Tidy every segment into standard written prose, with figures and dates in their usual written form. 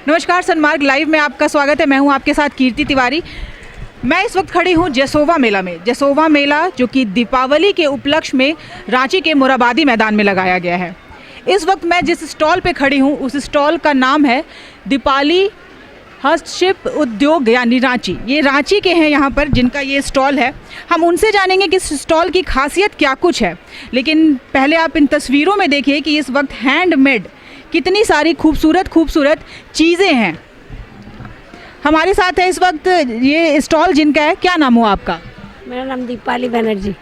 नमस्कार, सनमार्ग लाइव में आपका स्वागत है। मैं हूं आपके साथ कीर्ति तिवारी। मैं इस वक्त खड़ी हूं जसोवा मेला में। जसोवा मेला जो कि दीपावली के उपलक्ष्य में रांची के मोराबादी मैदान में लगाया गया है। इस वक्त मैं जिस स्टॉल पे खड़ी हूं उस स्टॉल का नाम है दीपाली हस्तशिल्प उद्योग यानी रांची। ये रांची के हैं यहाँ पर जिनका ये स्टॉल है। हम उनसे जानेंगे कि इस स्टॉल की खासियत क्या कुछ है। लेकिन पहले आप इन तस्वीरों में देखिए कि इस वक्त हैंडमेड कितनी सारी खूबसूरत खूबसूरत चीज़ें हैं। हमारे साथ है इस वक्त ये स्टॉल जिनका है। क्या नाम हुआ आपका? मेरा नाम दीपाली बनर्जी।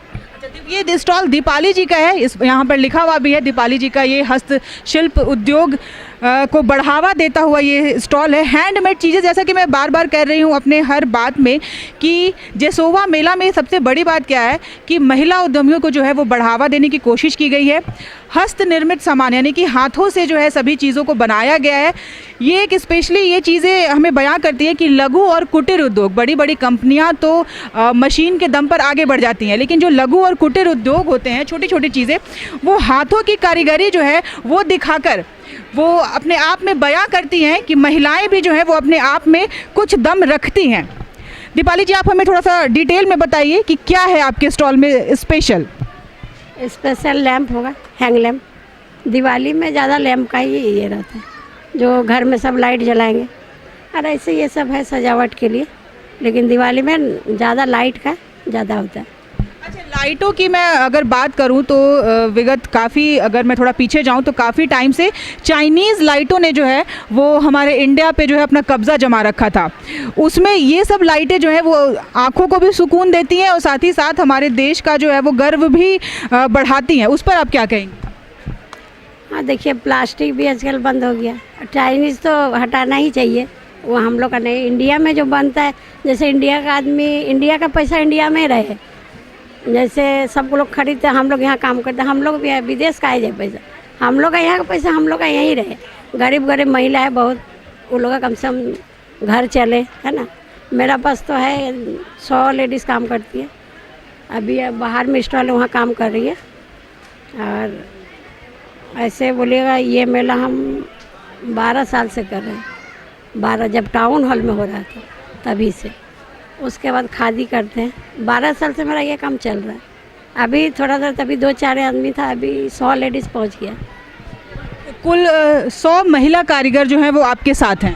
ये स्टॉल दीपाली जी का है। इस यहाँ पर लिखा हुआ भी है दीपाली जी का ये हस्तशिल्प उद्योग को बढ़ावा देता हुआ ये स्टॉल है। हैंडमेड चीज़ें, जैसा कि मैं बार बार कह रही हूँ अपने हर बात में कि जसोवा मेला में सबसे बड़ी बात क्या है कि महिला उद्यमियों को जो है वो बढ़ावा देने की कोशिश की गई है। हस्त निर्मित सामान यानी कि हाथों से जो है सभी चीज़ों को बनाया गया है। ये एक स्पेशली ये चीज़ें हमें बयां करती है कि लघु और कुटीर उद्योग, बड़ी बड़ी कंपनियां तो मशीन के दम पर आगे बढ़ जाती हैं, लेकिन जो लघु और कुटीर उद्योग होते हैं, छोटी छोटी चीज़ें, वो हाथों की कारीगरी जो है वो दिखाकर वो अपने आप में बयां करती हैं कि महिलाएं भी जो है वो अपने आप में कुछ दम रखती हैं। दीपाली जी, आप हमें थोड़ा सा डिटेल में बताइए कि क्या है आपके स्टॉल में स्पेशल लैंप होगा, हैंग लैंप। दिवाली में ज़्यादा लैंप का ही ये रहता है, जो घर में सब लाइट जलाएंगे, और ऐसे ये सब है सजावट के लिए, लेकिन दिवाली में ज़्यादा लाइट का ज़्यादा होता है। अच्छा, लाइटों की मैं अगर बात करूं तो विगत काफ़ी, अगर मैं थोड़ा पीछे जाऊं तो काफ़ी टाइम से चाइनीज़ लाइटों ने जो है वो हमारे इंडिया पे जो है अपना कब्ज़ा जमा रखा था। उसमें ये सब लाइटें जो है वो आँखों को भी सुकून देती हैं और साथ ही साथ हमारे देश का जो है वो गर्व भी बढ़ाती हैं। उस पर आप क्या कहेंगे? हाँ, देखिए, प्लास्टिक भी आजकल बंद हो गया। चाइनीज़ तो हटाना ही चाहिए, वो हम लोग का नहीं। इंडिया में जो बनता है, जैसे इंडिया का आदमी, इंडिया का पैसा इंडिया में रहे, जैसे सब लोग खरीदते हैं, हम लोग यहाँ काम करते हैं, हम लोग भी विदेश का आ जाए पैसा, हम लोग का यहाँ का पैसा हम लोग का यहीं रहे। गरीब गरीब महिला है बहुत, वो लोग का कम से कम घर चले, है ना। मेरा पास तो है 100 लेडीज़ काम करती है। अभी बाहर में स्टॉल है, वहाँ काम कर रही है। और ऐसे बोलिएगा, ये मेला हम 12 साल से कर रहे हैं। 12 जब टाउन हॉल में हो रहा था तभी से, उसके बाद खादी करते हैं। 12 साल से मेरा ये काम चल रहा है। अभी थोड़ा सा तभी 2-4 आदमी था, अभी 100 लेडीज़ पहुंच गया। कुल 100 महिला कारीगर जो हैं वो आपके साथ हैं?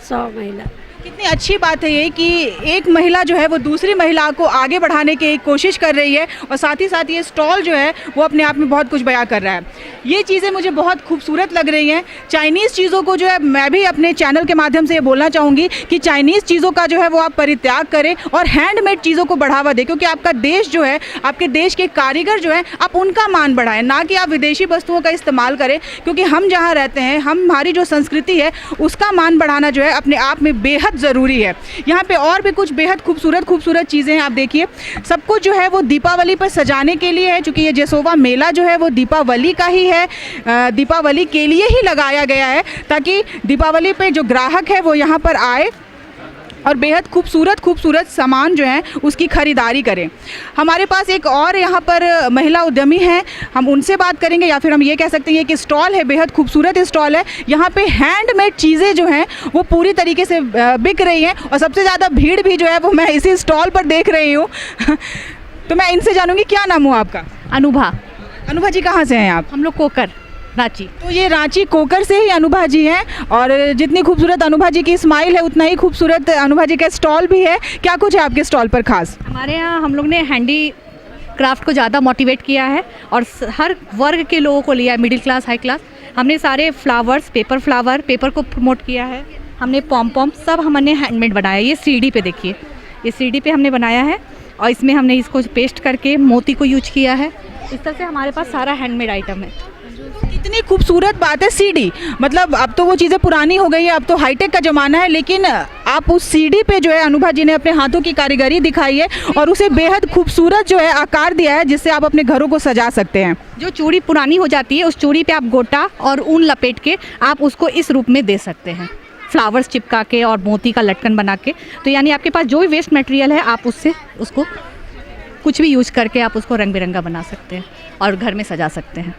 100 महिला। कितनी अच्छी बात है ये कि एक महिला जो है वो दूसरी महिला को आगे बढ़ाने की कोशिश कर रही है, और साथ ही साथ ये स्टॉल जो है वो अपने आप में बहुत कुछ बयां कर रहा है। ये चीज़ें मुझे बहुत खूबसूरत लग रही हैं। चाइनीज़ चीज़ों को जो है मैं भी अपने चैनल के माध्यम से ये बोलना चाहूँगी कि चाइनीज़ चीज़ों का जो है वो आप परित्याग करें और हैंडमेड चीज़ों को बढ़ावा दें, क्योंकि आपका देश जो है, आपके देश के कारीगर जो है, आप उनका मान बढ़ाएं, ना कि आप विदेशी वस्तुओं का इस्तेमाल करें। क्योंकि हम जहाँ रहते हैं, हमारी जो संस्कृति है उसका मान बढ़ाना जो है अपने आप में बेहद ज़रूरी है। यहाँ पे और भी कुछ बेहद खूबसूरत खूबसूरत चीज़ें हैं। आप देखिए, सब कुछ जो है वो दीपावली पर सजाने के लिए है। चूँकि ये जसोवा मेला जो है वो दीपावली का ही है, दीपावली के लिए ही लगाया गया है, ताकि दीपावली पे जो ग्राहक है वो यहाँ पर आए और बेहद खूबसूरत खूबसूरत सामान जो है उसकी ख़रीदारी करें। हमारे पास एक और यहाँ पर महिला उद्यमी हैं, हम उनसे बात करेंगे, या फिर हम ये कह सकते हैं कि स्टॉल है, बेहद खूबसूरत स्टॉल है। यहाँ पे हैंडमेड चीज़ें जो हैं वो पूरी तरीके से बिक रही हैं, और सबसे ज़्यादा भीड़ भी जो है वो मैं इसी स्टॉल पर देख रही हूँ। तो मैं इनसे जानूँगी, क्या नाम हुआ आपका? अनुभा। अनुभा जी, कहाँ से हैं आप? हम लोग कोकर, रांची। तो ये रांची कोकर से ही अनुभा जी हैं, और जितनी खूबसूरत अनुभा जी की स्माइल है उतना ही खूबसूरत अनुभा जी का स्टॉल भी है। क्या कुछ है आपके स्टॉल पर खास? हमारे यहाँ हम लोग ने हैंडी क्राफ्ट को ज़्यादा मोटिवेट किया है और हर वर्ग के लोगों को लिया है, मिडिल क्लास, हाई क्लास। हमने सारे फ्लावर्स, पेपर को प्रमोट किया है। हमने पॉम सब हमने हैंडमेड बनाया। ये सीढ़ी पे देखिए, ये सीढ़ी पे हमने बनाया है, और इसमें हमने इसको पेस्ट करके मोती को यूज किया है। इस तरह से हमारे पास सारा हैंडमेड आइटम है। कितनी खूबसूरत बात है सीडी। मतलब अब तो वो चीज़ें पुरानी हो गई है, अब तो हाईटेक का ज़माना है, लेकिन आप उस सीडी पे जो है अनुभा जी ने अपने हाथों की कारीगरी दिखाई है और उसे बेहद खूबसूरत जो है आकार दिया है, जिससे आप अपने घरों को सजा सकते हैं। जो चूड़ी पुरानी हो जाती है, उस चूड़ी पे आप गोटा और ऊन लपेट के आप उसको इस रूप में दे सकते हैं, फ्लावर्स चिपका के और मोती का लटकन बना के। तो यानी आपके पास जो भी वेस्ट मटेरियल है, आप उससे उसको कुछ भी यूज करके आप उसको रंग बिरंगा बना सकते हैं और घर में सजा सकते हैं।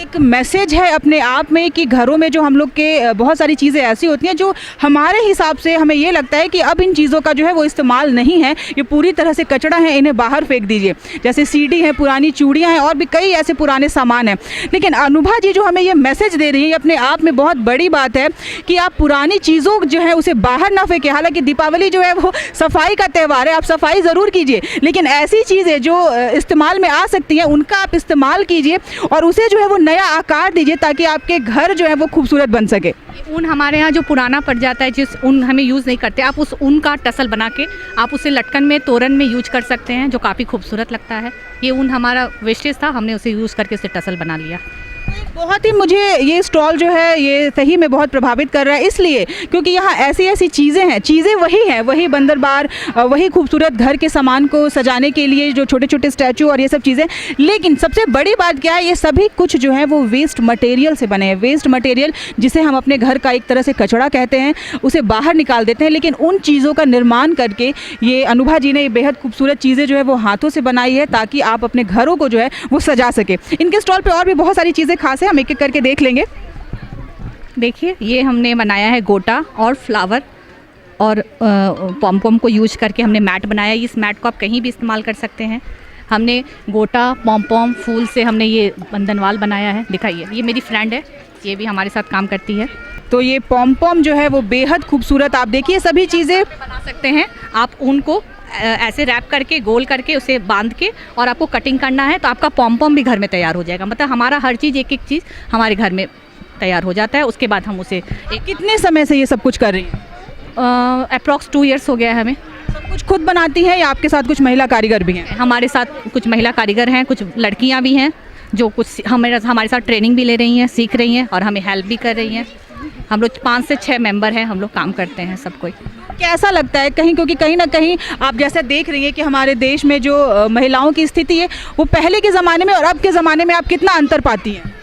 एक मैसेज है अपने आप में कि घरों में जो हम लोग के बहुत सारी चीज़ें ऐसी होती हैं जो हमारे हिसाब से हमें ये लगता है कि अब इन चीज़ों का जो है वो इस्तेमाल नहीं है, ये पूरी तरह से कचरा है, इन्हें बाहर फेंक दीजिए। जैसे सीडी है, पुरानी चूड़ियाँ हैं और भी कई ऐसे पुराने सामान हैं। लेकिन अनुभा जी जो हमें ये मैसेज दे रही है, ये अपने आप में बहुत बड़ी बात है कि आप पुरानी चीज़ों जो है उसे बाहर ना फेंकें। हालांकि दीपावली जो है वो सफाई का त्यौहार है, आप सफाई ज़रूर कीजिए, लेकिन ऐसी चीज़ें जो इस्तेमाल में आ सकती हैं उनका आप इस्तेमाल कीजिए और उसे जो है वो नया आकार दीजिए ताकि आपके घर जो है वो खूबसूरत बन सके। ऊन हमारे यहाँ जो पुराना पड़ जाता है, जिस ऊन हमें यूज़ नहीं करते, आप उस ऊन का टसल बना के आप उसे लटकन में, तोरण में यूज कर सकते हैं, जो काफ़ी खूबसूरत लगता है। ये ऊन हमारा वेस्टेज था, हमने उसे यूज़ करके उसे टसल बना लिया। बहुत ही मुझे ये स्टॉल जो है ये सही में बहुत प्रभावित कर रहा है, इसलिए क्योंकि यहाँ ऐसी ऐसी चीज़ें हैं, चीज़ें वही हैं, वही बंदर बार, वही खूबसूरत घर के सामान को सजाने के लिए जो छोटे छोटे स्टैचू और ये सब चीज़ें। लेकिन सबसे बड़ी बात क्या है, ये सभी कुछ जो है वो वेस्ट मटेरियल से बने हैं। वेस्ट मटेरियल जिसे हम अपने घर का एक तरह से कचरा कहते हैं, उसे बाहर निकाल देते हैं, लेकिन उन चीज़ों का निर्माण करके ये अनुभा जी ने ये बेहद खूबसूरत चीज़ें जो है वो हाथों से बनाई है ताकि आप अपने घरों को जो है वो सजा सके। इनके स्टॉल पर और भी बहुत सारी चीज़ें खास है, हम एक एक करके देख लेंगे। देखिए, ये हमने बनाया है गोटा और फ्लावर और पॉम को यूज करके हमने मैट बनाया। इस मैट को आप कहीं भी इस्तेमाल कर सकते हैं। हमने गोटा, पॉम फूल से हमने ये बंधनवाल बनाया है। दिखाइए, ये मेरी फ्रेंड है, ये भी हमारे साथ काम करती है। तो ये पॉम जो है वो बेहद खूबसूरत, आप देखिए सभी चीज़ें बना सकते हैं आप। ऊन को ऐसे रैप करके, गोल करके, उसे बांध के और आपको कटिंग करना है तो आपका पॉम भी घर में तैयार हो जाएगा। मतलब हमारा हर चीज़, एक एक चीज़ हमारे घर में तैयार हो जाता है। उसके बाद हम उसे कितने समय से ये सब कुछ कर रही हैं? अप्रॉक्स 2 years हो गया है हमें। सब कुछ खुद बनाती हैं या आपके साथ कुछ महिला कारीगर भी हैं? हमारे साथ कुछ महिला कारीगर हैं, कुछ लड़कियां भी हैं जो कुछ हमारे साथ ट्रेनिंग भी ले रही हैं, सीख रही हैं और हमें हेल्प भी कर रही हैं। हम लोग 5 से 6 मेंबर हैं, हम लोग काम करते हैं सब कोई। कैसा लगता है कहीं, क्योंकि कहीं ना कहीं आप जैसे देख रही हैं कि हमारे देश में जो महिलाओं की स्थिति है वो पहले के ज़माने में और अब के ज़माने में आप कितना अंतर पाती हैं?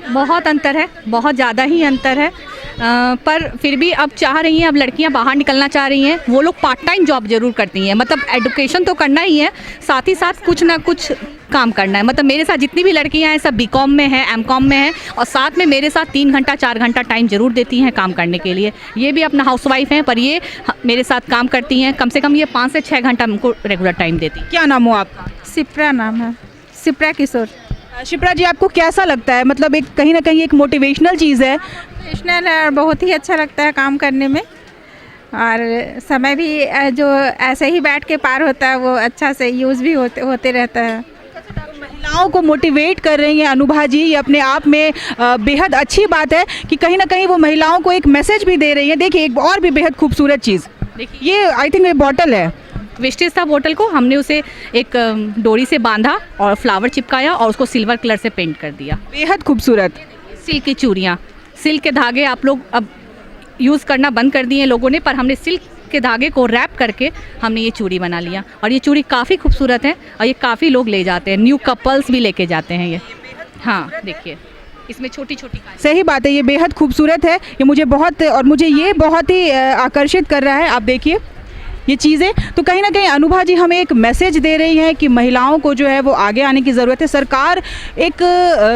बहुत अंतर है, बहुत ज़्यादा ही अंतर है। पर फिर भी अब चाह रही हैं, अब लड़कियां बाहर निकलना चाह रही हैं। वो लोग पार्ट टाइम जॉब ज़रूर करती हैं, मतलब एडुकेशन तो करना ही है, साथ ही साथ कुछ ना कुछ काम करना है। मतलब मेरे साथ जितनी भी लड़कियां हैं सब BCom में हैं, MCom में हैं और साथ में मेरे साथ 3 घंटा 4 घंटा टाइम ज़रूर देती हैं काम करने के लिए। ये भी अपना हाउसवाइफ हैं, पर ये मेरे साथ काम करती हैं। कम से कम ये 5 से 6 घंटा हमको रेगुलर टाइम देती। क्या नाम हो आपका? शिप्रा नाम है, शिप्रा किशोर। शिप्रा जी, आपको कैसा लगता है? मतलब एक कहीं ना कहीं एक मोटिवेशनल चीज़ है। मोटिवेशनल है और बहुत ही अच्छा लगता है काम करने में, और समय भी जो ऐसे ही बैठ के पार होता है वो अच्छा से यूज़ भी होते रहता है। महिलाओं को मोटिवेट कर रही हैं अनुभा जी, ये अपने आप में बेहद अच्छी बात है कि कहीं ना कहीं वो महिलाओं को एक मैसेज भी दे रही हैं। देखिए, एक और भी बेहद खूबसूरत चीज़, देखिए ये आई थिंक ये बॉटल है, वेस्टेज था बोतल को, हमने उसे एक डोरी से बांधा और फ्लावर चिपकाया और उसको सिल्वर कलर से पेंट कर दिया। बेहद खूबसूरत। सिल्क की चूड़ियाँ, सिल्क के धागे आप लोग अब यूज़ करना बंद कर दिए लोगों ने, पर हमने सिल्क के धागे को रैप करके हमने ये चूड़ी बना लिया और ये चूड़ी काफ़ी खूबसूरत है और ये काफ़ी लोग ले जाते हैं, न्यू कपल्स भी लेके जाते हैं ये। हाँ देखिए, इसमें छोटी छोटी, सही बात है, ये बेहद खूबसूरत है। ये मुझे बहुत ही आकर्षित कर रहा है। आप देखिए ये चीज़ें, तो कहीं ना कहीं अनुभा जी हमें एक मैसेज दे रही हैं कि महिलाओं को जो है वो आगे आने की ज़रूरत है। सरकार एक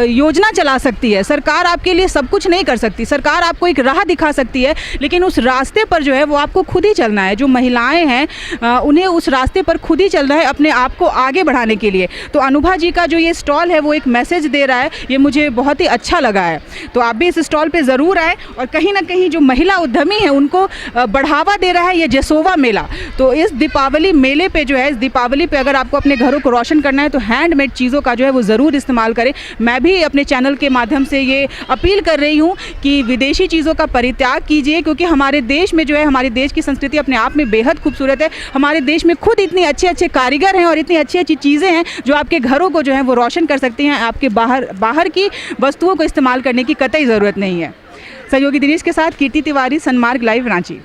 योजना चला सकती है, सरकार आपके लिए सब कुछ नहीं कर सकती, सरकार आपको एक राह दिखा सकती है, लेकिन उस रास्ते पर जो है वो आपको खुद ही चलना है। जो महिलाएं हैं उन्हें उस रास्ते पर खुद ही चलना है अपने आप को आगे बढ़ाने के लिए। तो अनुभा जी का जो ये स्टॉल है वो एक मैसेज दे रहा है, ये मुझे बहुत ही अच्छा लगा है। तो आप भी इस स्टॉल पर ज़रूर आएँ और कहीं ना कहीं जो महिला उद्यमी हैं उनको बढ़ावा दे रहा है ये जसोवा मेला। तो इस दीपावली मेले पे जो है, इस दीपावली पे अगर आपको अपने घरों को रोशन करना है तो हैंडमेड चीज़ों का जो है वो ज़रूर इस्तेमाल करें। मैं भी अपने चैनल के माध्यम से ये अपील कर रही हूँ कि विदेशी चीज़ों का परित्याग कीजिए, क्योंकि हमारे देश में जो है, हमारे देश की संस्कृति अपने आप में बेहद खूबसूरत है। हमारे देश में खुद इतने अच्छे अच्छे कारीगर हैं और इतनी अच्छी अच्छी चीज़ें हैं जो आपके घरों को जो है वो रोशन कर सकती हैं। आपके बाहर की वस्तुओं को इस्तेमाल करने की कतई ज़रूरत नहीं है। सहयोगी दिनेश के साथ कीर्ति तिवारी, सनमार्ग लाइव, रांची।